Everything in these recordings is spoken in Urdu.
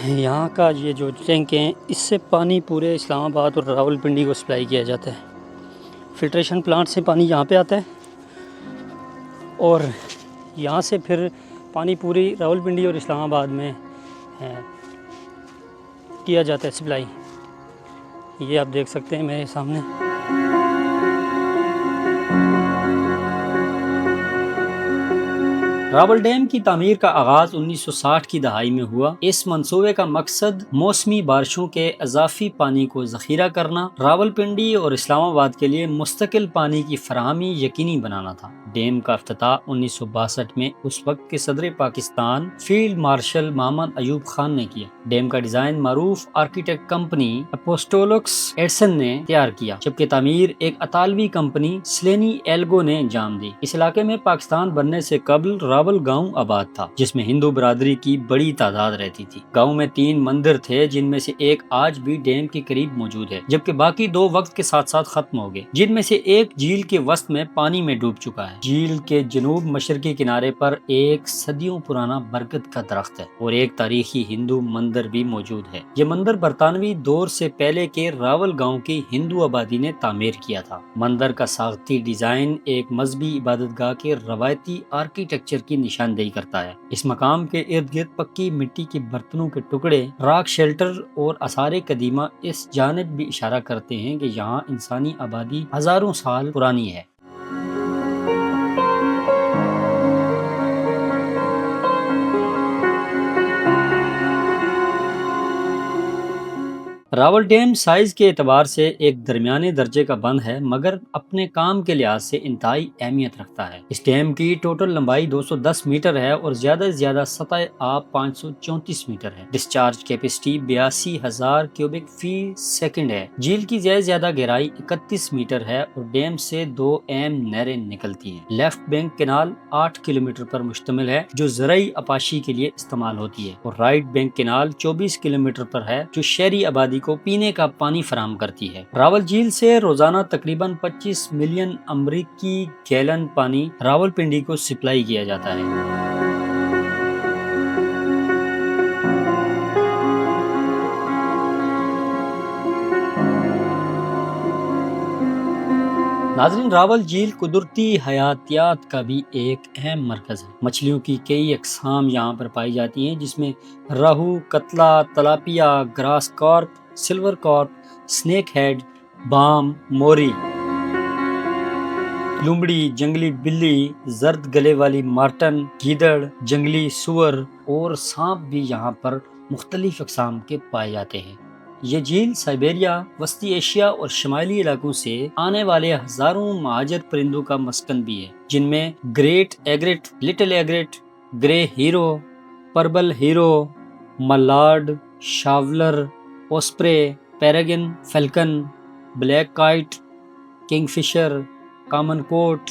یہاں کا یہ جو ٹینک ہیں اس سے پانی پورے اسلام آباد اور راول پنڈی کو سپلائی کیا جاتا ہے۔ فلٹریشن پلانٹ سے پانی یہاں پہ آتا ہے اور یہاں سے پھر پانی پوری راول پنڈی اور اسلام آباد میں کیا جاتا ہے سپلائی۔ یہ آپ دیکھ سکتے ہیں میرے سامنے۔ راول ڈیم کی تعمیر کا آغاز 1960 کی دہائی میں ہوا۔ اس منصوبے کا مقصد موسمی بارشوں کے اضافی پانی کو ذخیرہ کرنا، راول پنڈی اور اسلام آباد کے لیے مستقل پانی کی فراہمی یقینی بنانا تھا۔ ڈیم کا افتتاح 1962 میں اس وقت کے صدر پاکستان فیلڈ مارشل محمد ایوب خان نے کیا۔ ڈیم کا ڈیزائن معروف آرکیٹیکٹ کمپنی اپوسٹولکس ایڈسن نے تیار کیا، جبکہ تعمیر ایک اطالوی کمپنی سلینی ایلگو نے انجام دی۔ اس علاقے میں پاکستان بننے سے قبل راول گاؤں آباد تھا، جس میں ہندو برادری کی بڑی تعداد رہتی تھی۔ گاؤں میں 3 مندر تھے، جن میں سے ایک آج بھی ڈیم کے قریب موجود ہے، جبکہ باقی 2 وقت کے ساتھ ساتھ ختم ہو گئے، جن میں سے ایک جھیل کے وسط میں پانی میں ڈوب چکا ہے۔ جھیل کے جنوب مشرقی کنارے پر ایک صدیوں پرانا برگد کا درخت ہے اور ایک تاریخی ہندو مندر بھی موجود ہے۔ یہ مندر برطانوی دور سے پہلے کے راول گاؤں کی ہندو آبادی نے تعمیر کیا تھا۔ مندر کا ساختی ڈیزائن ایک مذہبی عبادت گاہ کے روایتی آرکیٹیکچر کی نشاندہی کرتا ہے۔ اس مقام کے ارد گرد پکی مٹی کے برتنوں کے ٹکڑے، راک شیلٹر اور آثار قدیمہ اس جانب بھی اشارہ کرتے ہیں کہ یہاں انسانی آبادی ہزاروں سال پرانی ہے۔ راول ڈیم سائز کے اعتبار سے ایک درمیانے درجے کا بند ہے، مگر اپنے کام کے لحاظ سے انتہائی اہمیت رکھتا ہے۔ اس ڈیم کی ٹوٹل لمبائی 210 میٹر ہے اور زیادہ سے زیادہ سطح آب 534 میٹر ہے۔ ڈسچارج کیپیسٹی 82,000 کیوبک فی سیکنڈ ہے۔ جھیل کی زیادہ گہرائی 31 میٹر ہے اور ڈیم سے 2 اہم نہریں نکلتی ہیں۔ لیفٹ بینک کینال 8 کلومیٹر پر مشتمل ہے، جو زرعی آبپاشی کے لیے استعمال ہوتی ہے، اور رائٹ بینک کینال 24 کلومیٹر پر ہے، جو شہری آبادی کو پینے کا پانی فراہم کرتی ہے۔ راول جھیل سے روزانہ تقریباً 25 ملین امریکی گیلن پانی راول پنڈی کو سپلائی کیا جاتا ہے۔ ناظرین، راول جھیل قدرتی حیاتیات کا بھی ایک اہم مرکز ہے۔ مچھلیوں کی کئی اقسام یہاں پر پائی جاتی ہیں، جس میں rohu, catla, tilapia, grass carp, silver carp, snakehead, بام، موری، لومڑی، جنگلی بلی، زرد گلے والی مارٹن، گیدڑ، جنگلی سور اور سانپ بھی یہاں پر مختلف اقسام کے پائے جاتے ہیں۔ یہ جھیل سائبیریا، وسطی ایشیا اور شمالی علاقوں سے آنے والے ہزاروں مہاجر پرندوں کا مسکن بھی ہے، جن میں great egret, little egret, grey heron, purple heron, mallard, shoveler, osprey, peregrine, falcon, black kite, kingfisher, common coot,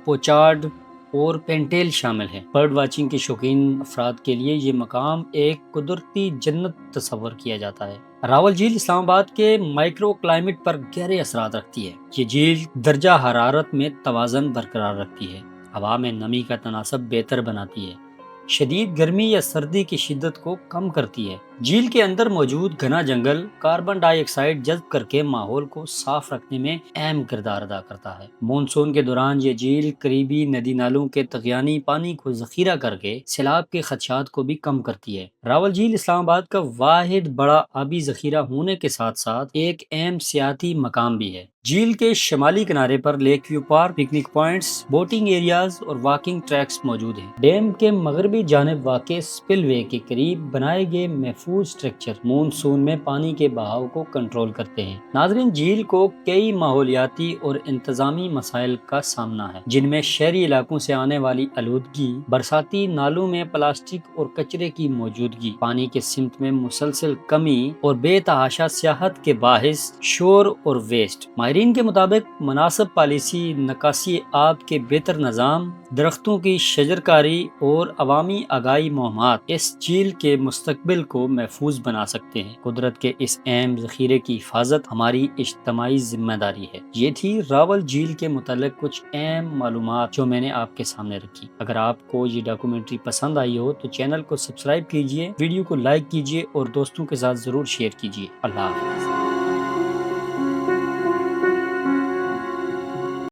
pochard اور پینٹیل شامل ہیں۔ برڈ واچنگ کے شوقین افراد کے لیے یہ مقام ایک قدرتی جنت تصور کیا جاتا ہے۔ راول جھیل اسلام آباد کے مائکرو کلائمیٹ پر گہرے اثرات رکھتی ہے۔ یہ جھیل درجہ حرارت میں توازن برقرار رکھتی ہے، ہوا میں نمی کا تناسب بہتر بناتی ہے، شدید گرمی یا سردی کی شدت کو کم کرتی ہے۔ جھیل کے اندر موجود گھنا جنگل کاربن ڈائی آکسائیڈ جذب کر کے ماحول کو صاف رکھنے میں اہم کردار ادا کرتا ہے۔ مونسون کے دوران یہ جھیل قریبی ندی نالوں کے طغیانی پانی کو ذخیرہ کر کے سیلاب کے خدشات کو بھی کم کرتی ہے۔ راول جھیل اسلام آباد کا واحد بڑا آبی ذخیرہ ہونے کے ساتھ ساتھ ایک اہم سیاحتی مقام بھی ہے۔ جھیل کے شمالی کنارے پر lake view park, picnic points, boating areas اور واکنگ ٹریکس موجود ہیں۔ ڈیم کے مغربی جانب واقع سپل وے کے قریب بنائے گئے محفوظ سٹرکچر مونسون میں پانی کے بہاؤ کو کنٹرول کرتے ہیں۔ ناظرین، جھیل کو کئی ماحولیاتی اور انتظامی مسائل کا سامنا ہے، جن میں شہری علاقوں سے آنے والی آلودگی، برساتی نالوں میں پلاسٹک اور کچرے کی موجودگی، پانی کے سمت میں مسلسل کمی اور بے تحاشا سیاحت کے باعث شور اور ویسٹ۔ ماہرین کے مطابق مناسب پالیسی، نکاسی آب کے بہتر نظام، درختوں کی شجرکاری اور عوامی آگاہی مہمات اس جھیل کے مستقبل کو محفوظ بنا سکتے ہیں۔ قدرت کے اس اہم ذخیرے کی حفاظت ہماری اجتماعی ذمہ داری ہے۔ یہ تھی راول جھیل کے متعلق کچھ اہم معلومات جو میں نے آپ کے سامنے رکھی۔ اگر آپ کو یہ ڈاکومنٹری پسند آئی ہو تو چینل کو سبسکرائب کیجئے، ویڈیو کو لائک کیجئے اور دوستوں کے ساتھ ضرور شیئر کیجئے۔ اللہ حافظ۔